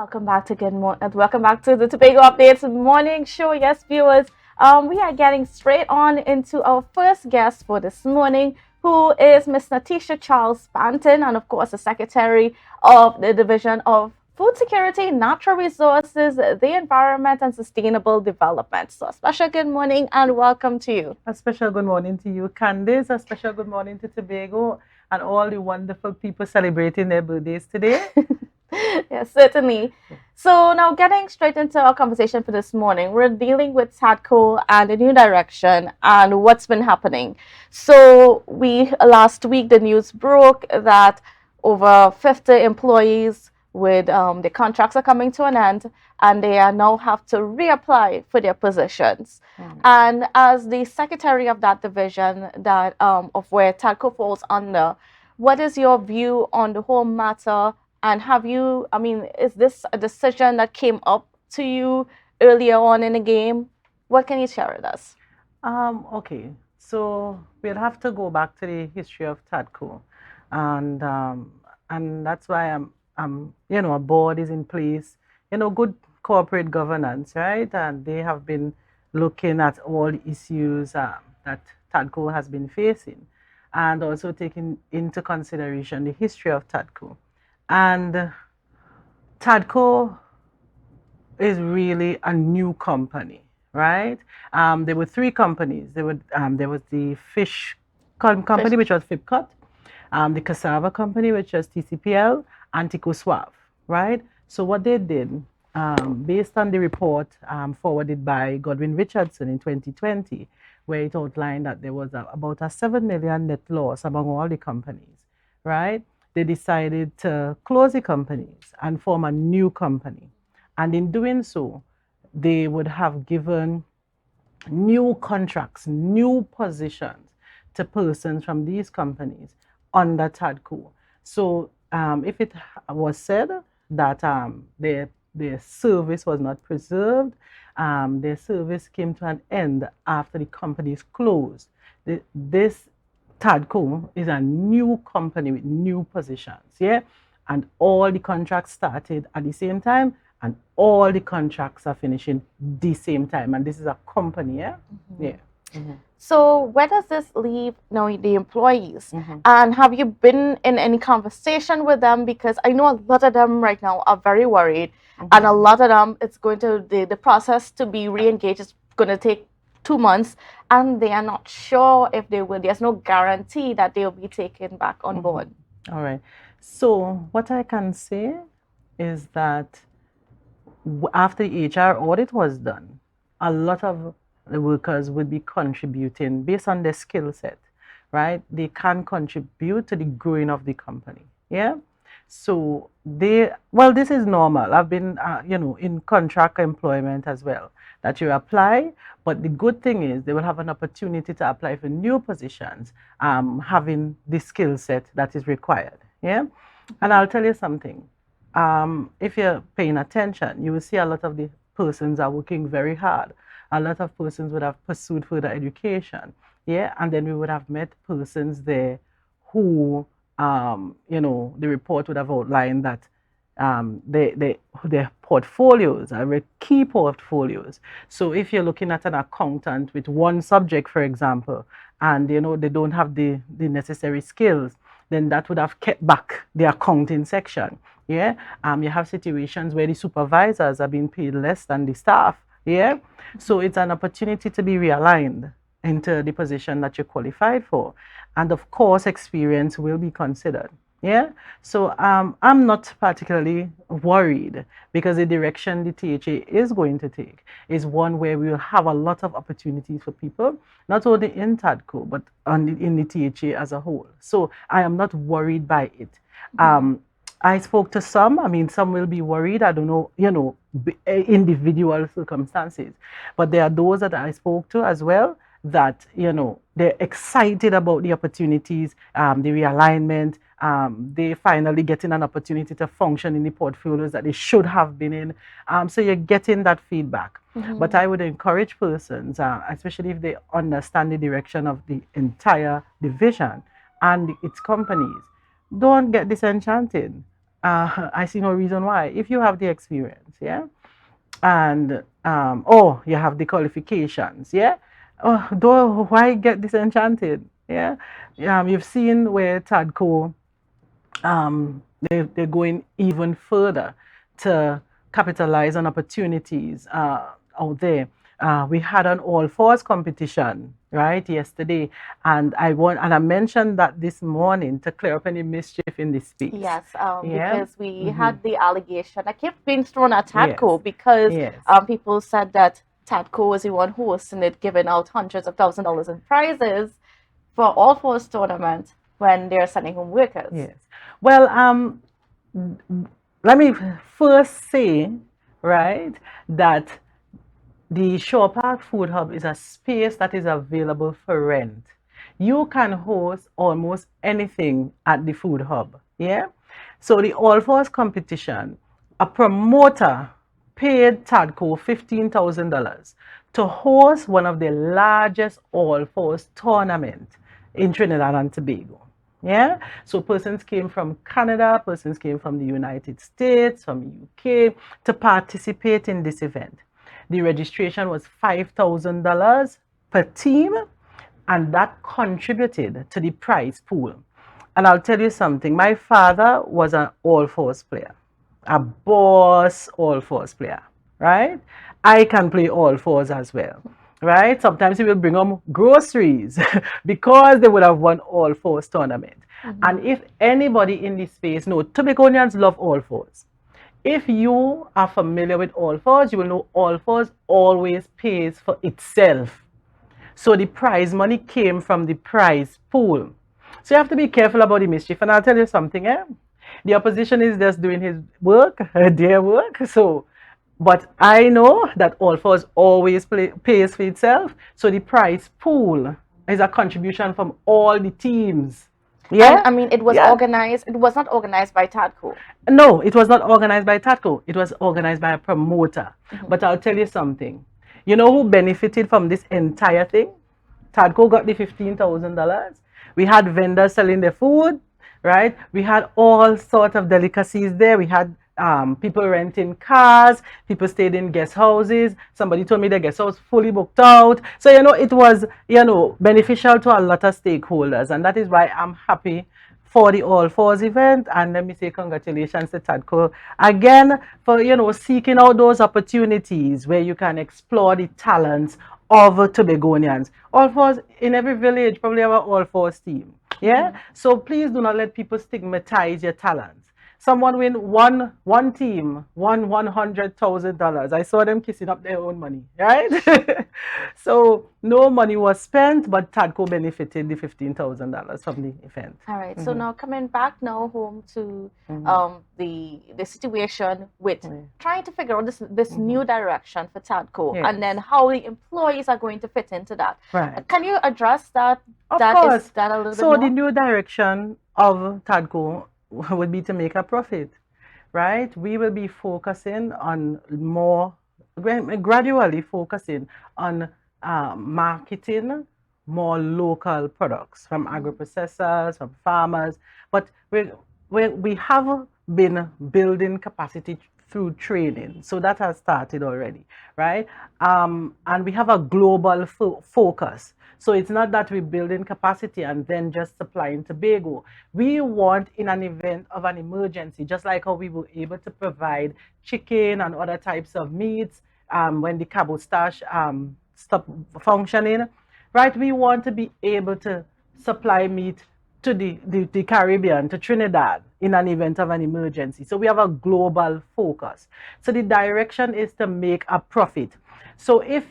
Welcome back to the Tobago Updates morning show. Yes, viewers, we are getting straight on into our first guest for this morning, who is Miss Nathisha Charles-Pantin, and of course, the Secretary of the Division of Food Security, Natural Resources, the Environment, and Sustainable Development. So, a special good morning and welcome to you. A special good morning to you, Kandace. A special good morning to Tobago and all the wonderful people celebrating their birthdays today. Yes, certainly. So now getting straight into our conversation for this morning, we're dealing with Tadco and the new direction and what's been happening. So we last week the news broke that over 50 employees with the contracts are coming to an end and they are now have to reapply for their positions. And as the secretary of that division that of where Tadco falls under, what is your view on the whole matter? And is this a decision that came up to you earlier on in the game? What can you share with us? Okay, so we'll have to go back to the history of Tadco, and that's why a board is in place, good corporate governance, right? And they have been looking at all the issues that Tadco has been facing, and also taking into consideration the history of Tadco. And Tadco is really a new company, right? There were three companies. There was the fish company, which was Fipcut, the cassava company, which was TCPL, and Tico Suave, right? So what they did, based on the report forwarded by Godwin Richardson in 2020, where it outlined that there was about a 7 million net loss among all the companies, right? They decided to close the companies and form a new company. And in doing so, they would have given new contracts, new positions to persons from these companies under Tadco. So if it was said that their service was not preserved, their service came to an end after the companies closed, this Tadco is a new company with new positions, yeah? And all the contracts started at the same time, and all the contracts are finishing the same time. And this is a company, yeah? Yeah. So where does this leave now the employees? And have you been in any conversation with them? Because I know a lot of them right now are very worried, and a lot of them the process to be re-engaged is going to take 2 months, and they are not sure if they will. There's no guarantee that they'll be taken back on board. All right. So what I can say is that after the HR audit was done, a lot of the workers would be contributing based on their skill set, right? They can contribute to the growing of the company, yeah? So this is normal. I've been, in contract employment as well, that you apply, but the good thing is they will have an opportunity to apply for new positions, having the skill set that is required, yeah? And I'll tell you something. If you're paying attention, you will see a lot of the persons are working very hard. A lot of persons would have pursued further education, yeah? And then we would have met persons there who, the report would have outlined that their portfolios are key portfolios. So if you're looking at an accountant with one subject, for example, and they don't have the necessary skills, then that would have kept back the accounting section. Yeah, you have situations where the supervisors are being paid less than the staff. Yeah, so it's an opportunity to be realigned into the position that you're qualified for, and of course, experience will be considered. Yeah, so I'm not particularly worried because the direction the THA is going to take is one where we will have a lot of opportunities for people, not only in Tadco, but in the THA as a whole. So I am not worried by it. I spoke to some, some will be worried, I don't know, individual circumstances, but there are those that I spoke to as well that, they're excited about the opportunities, the realignment, they finally getting an opportunity to function in the portfolios that they should have been in. So you're getting that feedback. But I would encourage persons, especially if they understand the direction of the entire division and its companies, don't get disenchanted. I see no reason why. If you have the experience, yeah, and oh, you have the qualifications, yeah. Oh, why get disenchanted? Yeah, you've seen where Tadco they're going even further to capitalize on opportunities out there. We had an all fours competition right yesterday, and I mentioned that this morning to clear up any mischief in this space. Yes, Yeah. because we had the allegation that kept being thrown at Yes. Tadco because Yes. people said that Tadco was the one hosting it, giving out hundreds of thousands of dollars in prizes for all fours tournament when they're sending home workers. Yes. Well, let me first say, right, that the Shore Park Food Hub is a space that is available for rent. You can host almost anything at the food hub. Yeah. So the All Fours competition, a promoter paid Tadco $15,000 to host one of the largest All Fours tournament in Trinidad and Tobago. Yeah. So persons came from Canada, persons came from the United States, from UK to participate in this event. The registration was $5,000 per team, and that contributed to the prize pool. And I'll tell you something, my father was an all fours player, a boss all fours player, right? I can play all fours as well, right? Sometimes he will bring home groceries because they would have won all fours tournament. And if anybody in this space knows, Tobagonians love all fours. If you are familiar with all fours, you will know all fours always pays for itself. So the prize money came from the prize pool. So you have to be careful about the mischief. And I'll tell you something, the opposition is just doing his work, their work. So, but I know that all fours always pays for itself. So the prize pool is a contribution from all the teams. Yeah. And, I mean, it was organized. It was not organized by Tadco. No, it was not organized by Tadco. It was organized by a promoter. But I'll tell you something. You know who benefited from this entire thing? Tadco got the $15,000. We had vendors selling their food, right? We had all sorts of delicacies there. We had people renting cars, people stayed in guest houses. Somebody told me the guest house fully booked out. So, it was, beneficial to a lot of stakeholders. And that is why I'm happy for the All Fours event. And let me say congratulations to Tadco again for, seeking out those opportunities where you can explore the talents of Tobagonians. All Fours in every village probably have an All Fours team. Yeah. So please do not let people stigmatize your talents. Someone win one team won $100,000. I saw them kissing up their own money, right? So no money was spent, but Tadco benefited the $15,000 from the event. All right. So now coming back home to the situation with trying to figure out this new direction for Tadco, and then how the employees are going to fit into that. Right. Can you address that? Of course. That a little so bit more? The new direction of Tadco would be to make a profit, right? We will be focusing on gradually focusing on marketing more local products from agro-processors, from farmers. But we have been building capacity through training. So that has started already, right? And we have a global focus. So it's not that we're building capacity and then just supplying Tobago. We want in an event of an emergency, just like how we were able to provide chicken and other types of meats when the cabotage stopped functioning, right? We want to be able to supply meat to the Caribbean, to Trinidad in an event of an emergency. So we have a global focus. So the direction is to make a profit. So if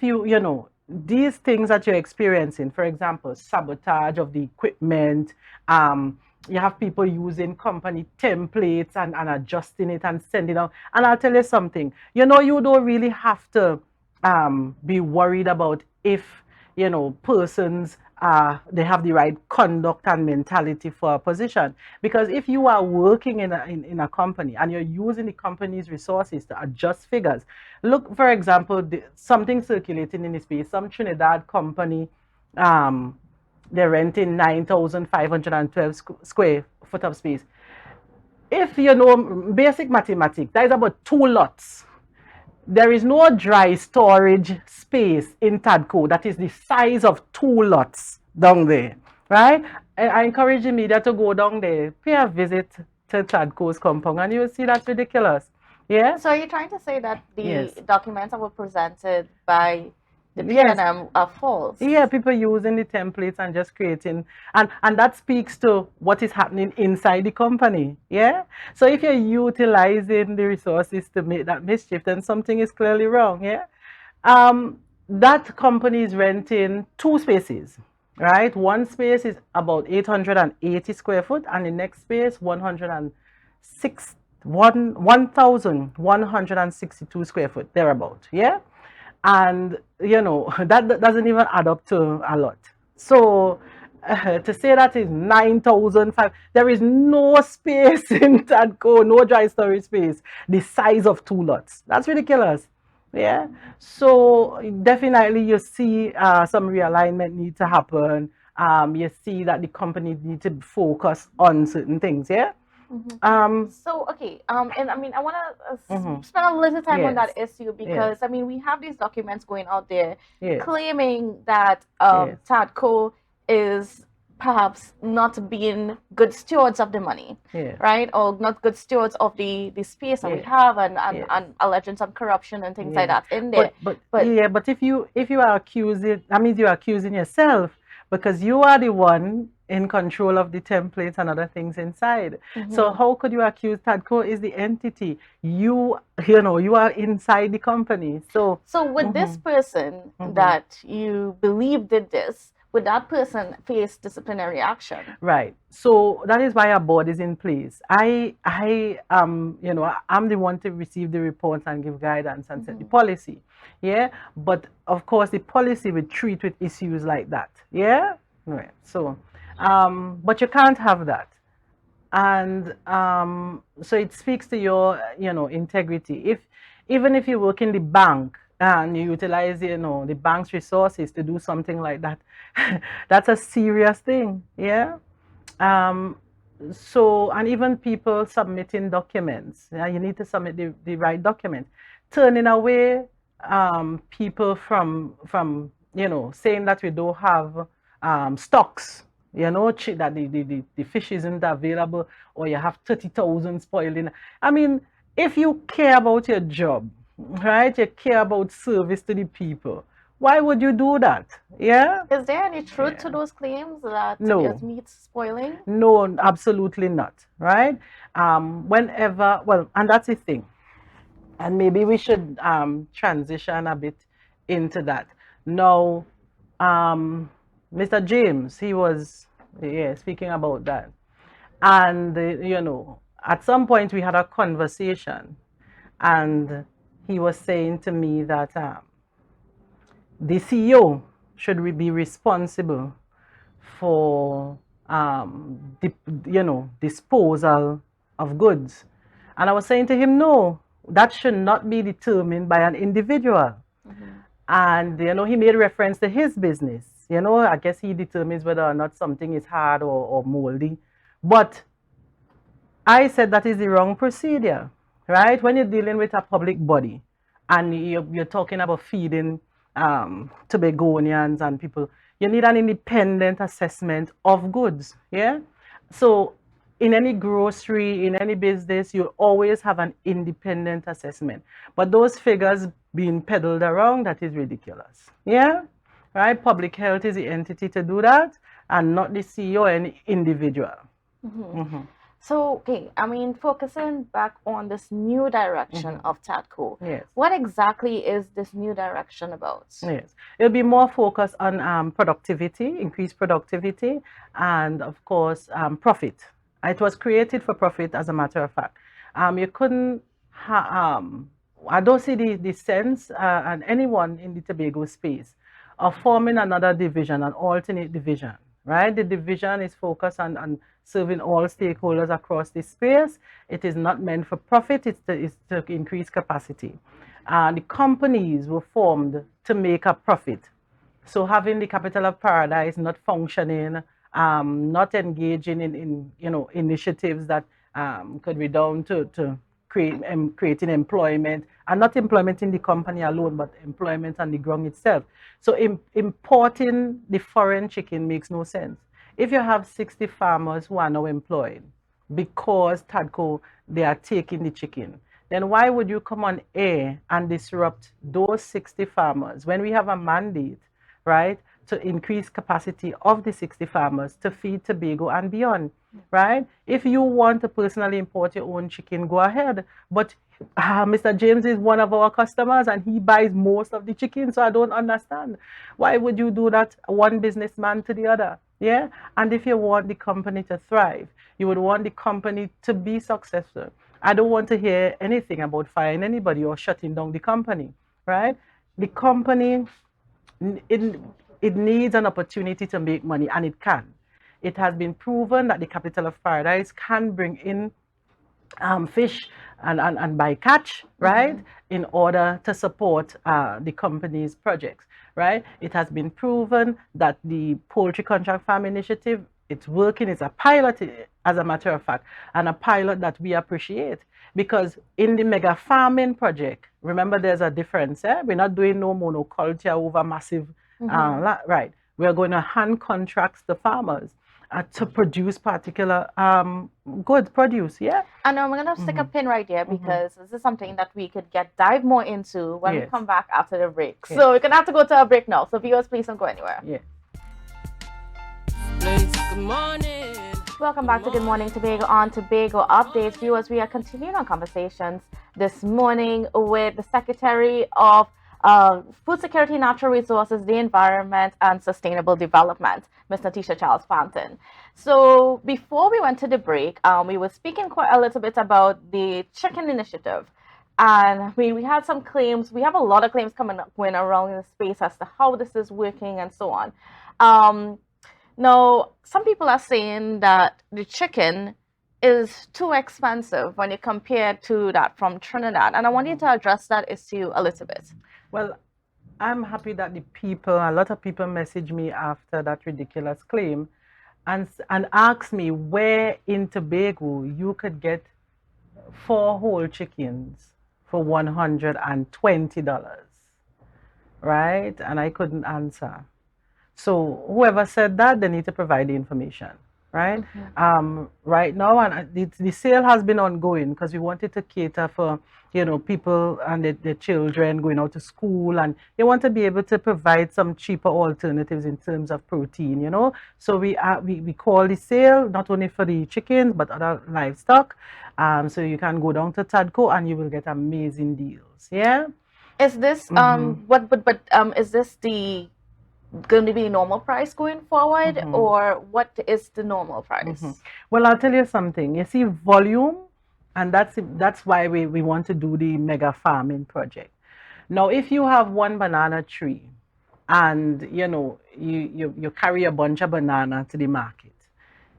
these things that you're experiencing, for example, sabotage of the equipment, you have people using company templates and adjusting it and sending out. And I'll tell you something, you don't really have to be worried about if, persons they have the right conduct and mentality for a position. Because if you are working in a company and you're using the company's resources to adjust figures, look, for example, something circulating in the space, some Trinidad company, they're renting 9,512 square foot of space. if you know basic mathematics, that is about 2 lots. There is no dry storage space in Tadco that is the size of 2 lots down there, right? I encourage the media to go down there, pay a visit to Tadco's compound, and you will see that's ridiculous. Yeah? So are you trying to say that the Yes. documents that were presented by the Yes. PNM are false? Yeah, people using the templates and just creating, and that speaks to what is happening inside the company. Yeah. So if you're utilizing the resources to make that mischief, then something is clearly wrong. Yeah. That company is renting 2 spaces, right? One space is about 880 square foot, and the next space 1,162 square foot, thereabout. Yeah. And that doesn't even add up to a lot. So to say that is 9,005, there is no space in Tadco, no dry storage space, the size of 2 lots. That's ridiculous. Yeah. So definitely you see some realignment need to happen. You see that the company need to focus on certain things. Yeah. So okay, and I mean, I want to Mhm. spend a little time on that Yes. issue because I mean, we have these documents going out there Yes. claiming that Yes. Tadco is perhaps not being good stewards of the money, Yes. right? Or not good stewards of the space that we Yes. have, and Yes. and alleging some corruption and things like Yeah. that in there. But yeah, but if you are accusing, that means you are accusing yourself because you are the one in control of the templates and other things inside. So how could you accuse Tadco is the entity? You are inside the company. So So would this person that you believe did this, would that person face disciplinary action? right. So that is why our board is in place. I'm the one to receive the reports and give guidance and set the policy. Yeah. But of course, the policy will treat with issues like that. Yeah. Right. So, but you can't have that. And so it speaks to your integrity. Even if you work in the bank and you utilize the bank's resources to do something like that, that's a serious thing. Yeah. So, and even people submitting documents, you need to submit the right document. Turning away people from saying that we don't have stocks, that the fish isn't available, or you have 30,000 spoiling. I mean, if you care about your job, right, you care about service to the people, why would you do that? Yeah. Is there any truth to those claims that No. there's meat spoiling? No, absolutely not. Right? And that's the thing. And maybe we should transition a bit into that. Now, Mr. James, he was speaking about that. And, at some point we had a conversation, and he was saying to me that the CEO should be responsible for disposal of goods. And I was saying to him, no, that should not be determined by an individual. And he made reference to his business. I guess he determines whether or not something is hard or moldy. But I said that is the wrong procedure, right? When you're dealing with a public body and you're talking about feeding Tobagonians and people, you need an independent assessment of goods. Yeah. So in any grocery, in any business, you always have an independent assessment. But those figures being peddled around, that is ridiculous. Yeah. Right. Public health is the entity to do that, and not the CEO or any individual. So, okay, I mean, focusing back on this new direction of Tadco, Yes. what exactly is this new direction about? Yes, it'll be more focused on productivity, increased productivity, and of course, profit. It was created for profit, as a matter of fact. You couldn't, I don't see the sense and anyone in the Tobago space of forming another division, an alternate division, right? The division is focused on serving all stakeholders across the space. It is not meant for profit, it's to increase capacity. The companies were formed to make a profit. So having the capital of paradise not functioning, not engaging in initiatives that could be down to creating employment, and not employment in the company alone, but employment on the ground itself. So importing the foreign chicken makes no sense. If you have 60 farmers who are now employed because Tadco, they are taking the chicken, then why would you come on air and disrupt those 60 farmers when we have a mandate, right, to increase capacity of the 60 farmers to feed Tobago and beyond, right? If you want to personally import your own chicken, go ahead. But Mr. James is one of our customers and he buys most of the chicken, so I don't understand. Why would you do that, one businessman to the other? Yeah? And if you want the company to thrive, you would want the company to be successful. I don't want to hear anything about firing anybody or shutting down the company, right? The company, it needs an opportunity to make money, and it can. It has been proven that the capital of paradise can bring in fish and by catch, right, in order to support the company's projects, right? It has been proven that the Poultry Contract Farm Initiative, it's working. It's a pilot, as a matter of fact, and a pilot that we appreciate, because in the mega farming project, remember there's a difference. We're not doing no monoculture over massive, right? We're going to hand contracts to farmers to produce particular good produce, yeah. And we're going to stick a pin right there because this is something that we could dive more into when we come back after the break. So we're going to have to go to a break now. So viewers, please don't go anywhere. Yeah. Good morning. Welcome back to Good Morning Tobago on Tobago Updates. Viewers, we are continuing our conversations this morning with the Secretary of Food Security, Natural Resources, the Environment, and Sustainable Development, Ms. Nathisha Charles-Pantin. So before we went to the break, we were speaking quite a little bit about the chicken initiative. And we had some claims. We have a lot of claims going around in the space as to how this is working and so on. Now, some people are saying that the chicken is too expensive when you compare to that from Trinidad. And I want you to address that issue a little bit. Well, I'm happy that a lot of people messaged me after that ridiculous claim and asked me where in Tobago you could get 4 whole chickens for $120, right? And I couldn't answer. So whoever said that, they need to provide the information, right? Right now, and the sale has been ongoing because we wanted to cater for, people and their children going out to school, and they want to be able to provide some cheaper alternatives in terms of protein, So we call the sale not only for the chickens but other livestock. So you can go down to Tadco and you will get amazing deals. Yeah. Is this is this going to be normal price going forward, or what is the normal price? Well, I'll tell you something. You see, volume, and that's why we want to do the mega farming project. Now, if you have one banana tree and you carry a bunch of banana to the market,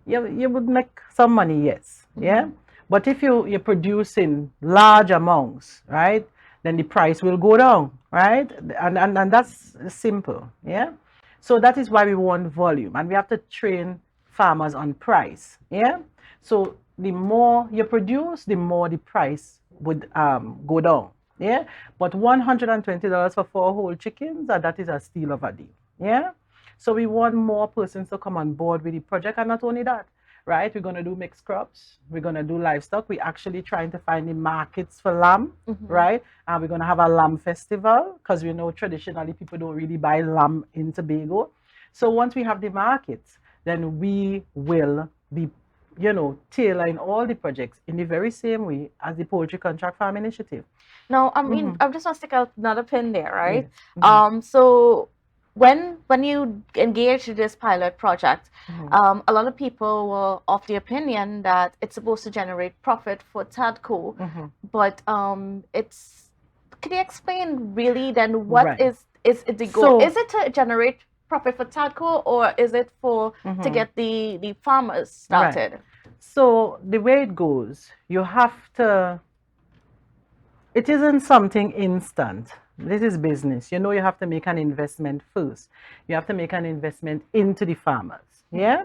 you would make some money, yes. Yeah. But if you're producing large amounts, right, then the price will go down, right? And that's simple, yeah? So that is why we want volume, and we have to train farmers on price, yeah? So the more you produce, the more the price would go down, yeah? But $120 for 4 whole chickens, that is a steal of a deal, yeah? So we want more persons to come on board with the project, and not only that, right? We're going to do mixed crops. We're going to do livestock. We're actually trying to find the markets for lamb, right? And we're going to have a lamb festival because we know traditionally people don't really buy lamb in Tobago. So once we have the markets, then we will be, tailoring all the projects in the very same way as the Poultry Contract Farm Initiative. Now, I mean, I just want to stick out another pin there, right? Yes. So when you engage in this pilot project, a lot of people were of the opinion that it's supposed to generate profit for Tadco, but can you explain really then what is the goal? Is it to generate profit for Tadco, or is it to get the farmers started? Right. So the way it goes, you have to, it isn't something instant. This is business. You have to make an investment first. You have to make an investment into the farmers, yeah?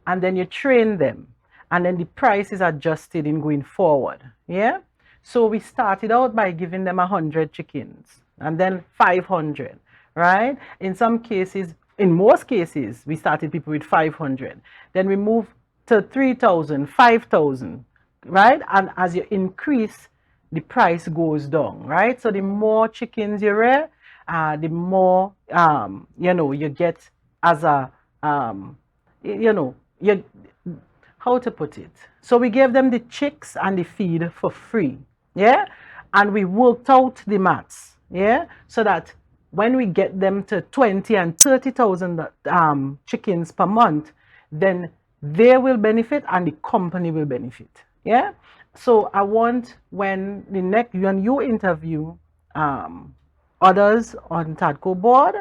And then you train them. and then the price is adjusted in going forward. Yeah. So we started out by giving them 100 chickens and then 500, right? In some cases, in most cases, we started people with 500. Then we moved to 3,000, 5,000, right? And as you increase, the price goes down, right? So the more chickens you rear, the more you get as a you how to put it. So we gave them the chicks and the feed for free, yeah, and we worked out the maths, yeah, so that when we get them to 20 and 30,000 chickens per month, then they will benefit and the company will benefit, yeah. So I want when you interview others on Tadco board,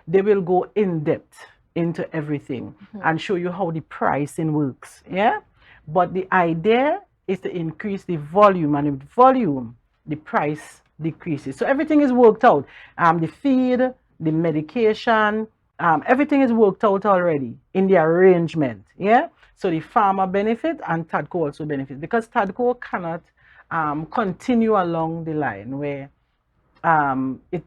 they will go in depth into everything and show you how the pricing works. Yeah. But the idea is to increase the volume, and with volume, the price decreases. So everything is worked out. The feed, the medication, everything is worked out already in the arrangement. Yeah. So the farmer benefit and Tadco also benefits, because Tadco cannot continue along the line where it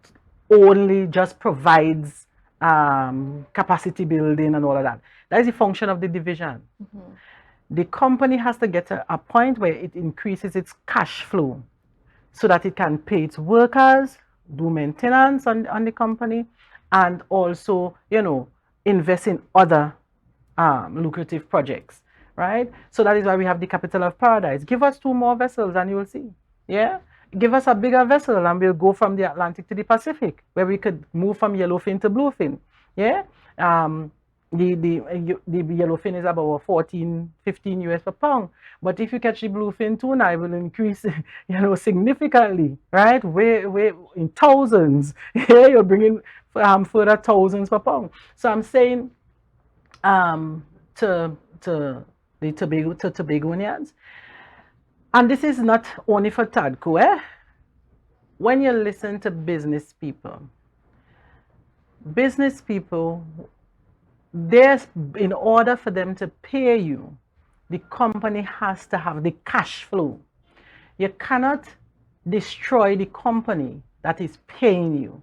only just provides capacity building and all of that. That is the function of the division. The company has to get to a point where it increases its cash flow so that it can pay its workers, do maintenance on the company, and also, invest in other lucrative projects, right? So that is why we have the capital of paradise. Give us 2 more vessels and you will see. Yeah. Give us a bigger vessel and we'll go from the Atlantic to the Pacific, where we could move from yellowfin to bluefin. Yeah. The yellowfin is about 14, 15 US per pound. But if you catch the bluefin tuna, it will increase, significantly, right? Way in thousands. Yeah, you're bringing further thousands per pound. So I'm saying to the Tobagonians, and this is not only for Tadco, when you listen to business people, in order for them to pay you, the company has to have the cash flow. You cannot destroy the company that is paying you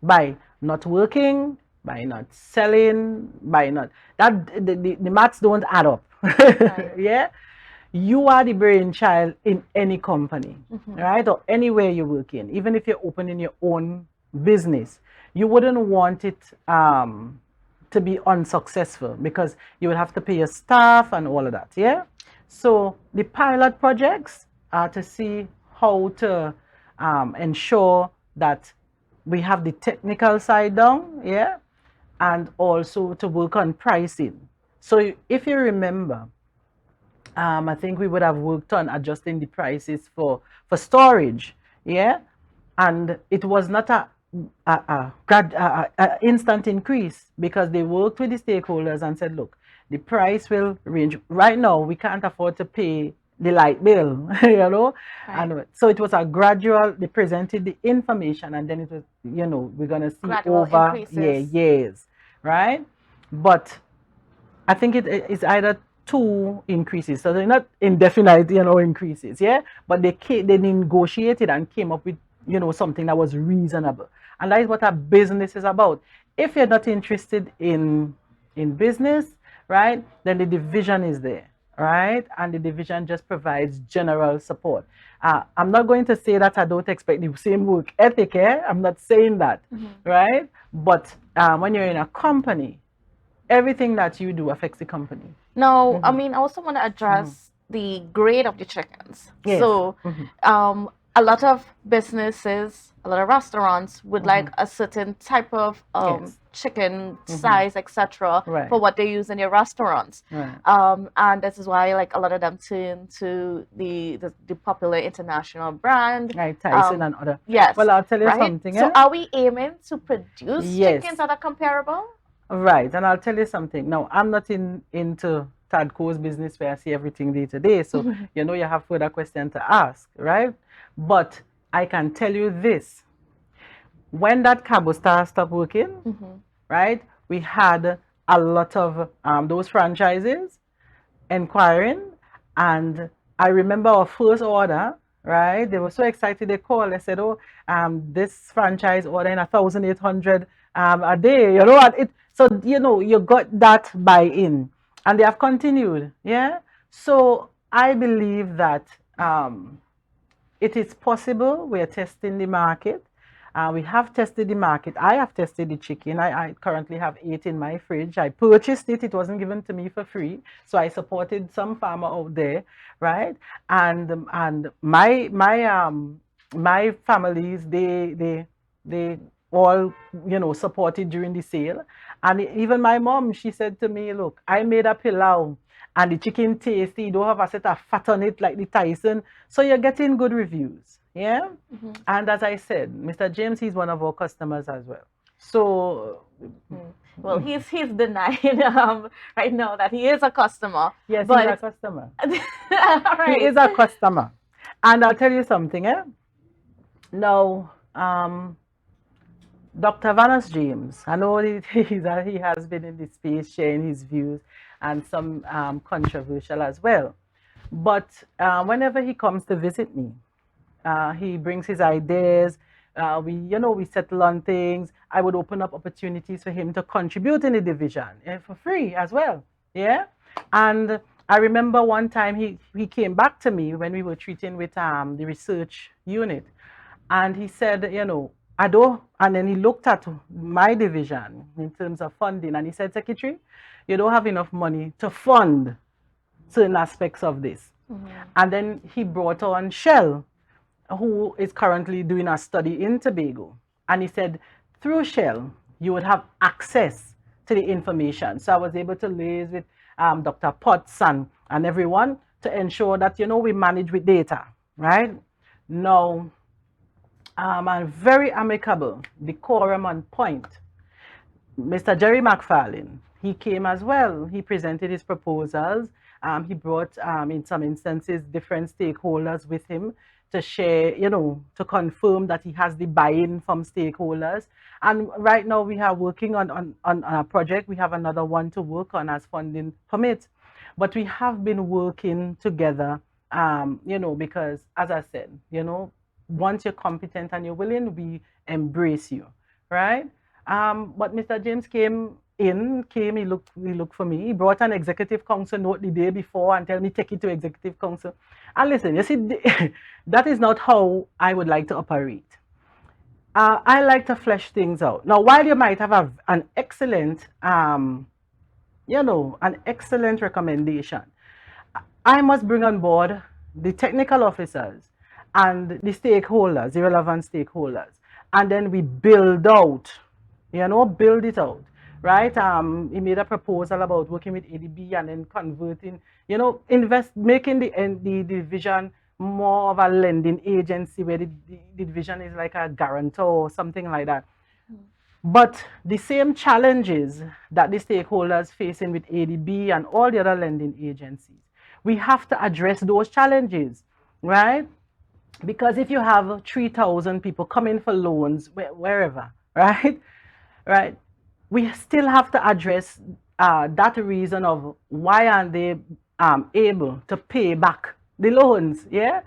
by not working, by not selling, by not the maths don't add up. Right. Yeah. You are the brainchild in any company, right? Or anywhere you work in. Even if you're opening your own business, you wouldn't want it to be unsuccessful, because you would have to pay your staff and all of that. Yeah. So the pilot projects are to see how to ensure that we have the technical side down, yeah, and also to work on pricing. So if you remember, I think we would have worked on adjusting the prices for storage, yeah, and it was not a instant increase, because they worked with the stakeholders and said, look, the price will range. Right now, we can't afford to pay the light bill, Right. And so it was a gradual. They presented the information, and then it was, we're gonna see gradual over years, right? But I think it is either 2 increases, so they're not indefinite, increases, yeah. But they negotiated and came up with, something that was reasonable, and that is what a business is about. If you're not interested in business, right, then the division is there, right, and the division just provides general support. I'm not going to say that I don't expect the same work ethic, I'm not saying that, right, but when you're in a company, everything that you do affects the company. Now, I mean, I also want to address the grade of the chickens. Yes. So, a lot of businesses, a lot of restaurants would like a certain type of chicken size, etc., right, for what they use in their restaurants. Right. And this is why, like, a lot of them turn to the popular international brand, like Tyson and other. Yes. Well, I'll tell you something. So, are we aiming to produce chickens that are comparable? Right, and I'll tell you something. Now, I'm not into Tadco's business where I see everything day to day, so you have further questions to ask, right? But I can tell you this: when that Cabo Star stopped working, right, we had a lot of those franchises inquiring, And I remember our first order, right? They were so excited. They called. They said, "Oh, this franchise ordering 1,800 a day." You know what? So you got that buy-in, and they have continued. Yeah. So I believe that it is possible. We are testing the market. We have tested the market. I have tested the chicken. I currently have 8 in my fridge. I purchased it. It wasn't given to me for free. So I supported some farmer out there, right? And my families, they all supported during the sale. And even my mom, she said to me, "Look, I made a pilau and the chicken tasty. You don't have a set of fat on it like the Tyson. So you're getting good reviews." Yeah. And as I said, Mr. James, he's one of our customers as well. So, well, he's denying right now that he is a customer. yes, but he's a customer. right. He is a customer. And I'll tell you something, Now, Dr. Vanos James, I know he has been in the space sharing his views and some controversial as well. But whenever he comes to visit me, he brings his ideas. We settle on things. I would open up opportunities for him to contribute in the division for free as well. Yeah. And I remember one time he came back to me when we were treating with the research unit, and he said, I don't. And then he looked at my division in terms of funding, and he said, "Secretary, you don't have enough money to fund certain aspects of this." And then he brought on Shell, who is currently doing a study in Tobago. And he said, through Shell, you would have access to the information. So I was able to liaise with Dr. Potts and everyone to ensure that, we manage with data, right? Now, I'm very amicable, decorum on point. Mr. Jerry McFarlane, he came as well. He presented his proposals. He brought, in some instances, different stakeholders with him to share, to confirm that he has the buy-in from stakeholders. And right now we are working on a project. We have another one to work on as funding permits. But we have been working together, because as I said, once you're competent and you're willing, we embrace you, right? But Mr. James he looked for me. He brought an executive council note the day before and tell me take it to executive council. And listen, you see, that is not how I would like to operate. I like to flesh things out. Now, while you might have an excellent, an excellent recommendation, I must bring on board the technical officers and the stakeholders, the relevant stakeholders, and then we build out, build it out, right? He made a proposal about working with ADB and then converting, making the division more of a lending agency where the division is like a guarantor or something like that. But the same challenges that the stakeholders facing with ADB and all the other lending agencies, we have to address those challenges, right? Because if you have 3,000 people coming for loans wherever, right, we still have to address that reason of why aren't they able to pay back the loans, yeah?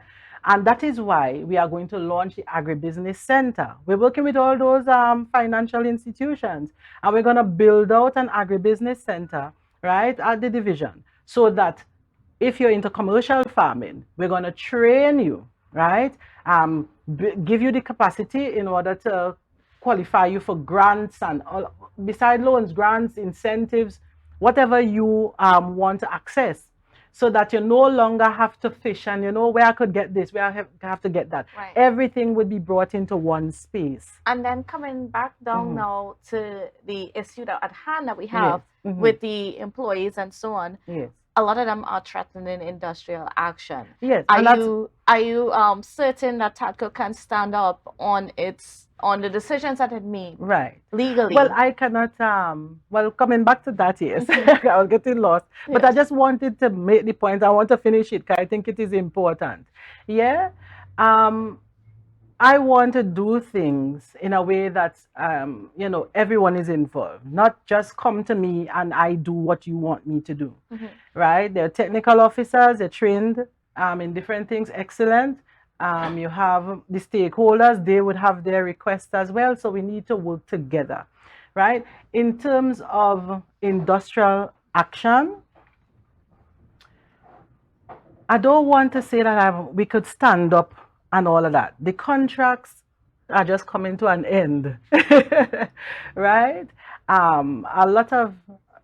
And that is why we are going to launch the Agribusiness Center. We're working with all those financial institutions, and we're going to build out an Agribusiness Center, right, at the division, so that if you're into commercial farming, we're going to train you, right? Give you the capacity in order to qualify you for grants and beside loans, grants, incentives, whatever you want to access, so that you no longer have to fish and where I could get this, where I have to get that. Right. Everything would be brought into one space. And then coming back down now to the issue at hand that we have with the employees and so on. Yes. A lot of them are threatening industrial action. Yes. Are you certain that Tadco can stand up on the decisions that it made, right, legally? Well, I cannot. Coming back to that, yes, I was getting lost. But I just wanted to make the point. I want to finish it because I think it is important. Yeah. I want to do things in a way that everyone is involved, not just come to me and I do what you want me to do, right? They're technical officers, they're trained in different things, excellent. You have the stakeholders, they would have their requests as well, so we need to work together, right? In terms of industrial action, I don't want to say that we could stand up and all of that. The contracts are just coming to an end, right? A lot of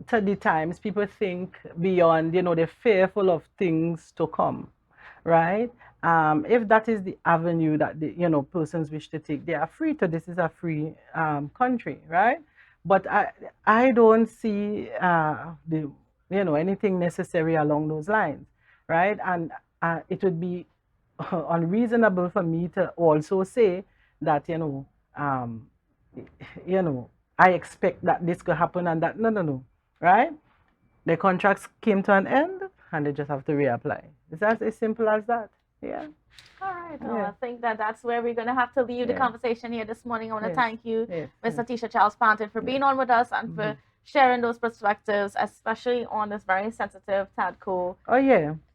the times people think beyond, they're fearful of things to come, right? If that is the avenue that the persons wish to take, they are free to. This is a free country, right? But I don't see the anything necessary along those lines, right? And it would be unreasonable for me to also say that I expect that this could happen and that no, right? The contracts came to an end and they just have to reapply. It's as simple as that. Yeah. All right. Well, I think that that's where we're going to have to leave the conversation here this morning. I want to thank you, Ms. Nathisha Charles-Pantin, for being on with us and for sharing those perspectives, especially on this very sensitive Tadco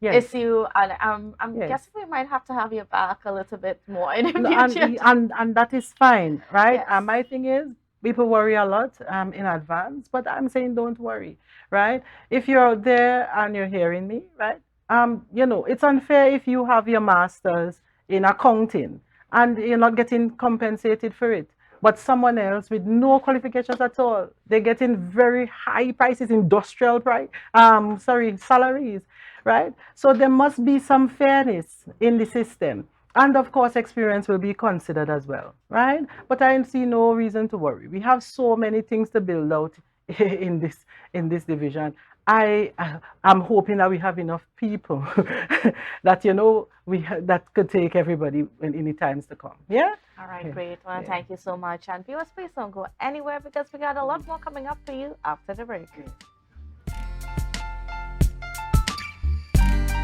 issue. And I'm guessing we might have to have you back a little bit more in the future. And that is fine, right? My thing is, people worry a lot in advance, but I'm saying don't worry, right? If you're out there and you're hearing me, right? It's unfair if you have your master's in accounting and you're not getting compensated for it. But someone else with no qualifications at all, they're getting very high prices, industrial price, salaries, right? So there must be some fairness in the system. And of course, experience will be considered as well, right? But I see no reason to worry. We have so many things to build out in this division. I'm hoping that we have enough people that that could take everybody in the times to come. Yeah. All right, great. Well, thank you so much. And viewers, please don't go anywhere because we got a lot more coming up for you after the break.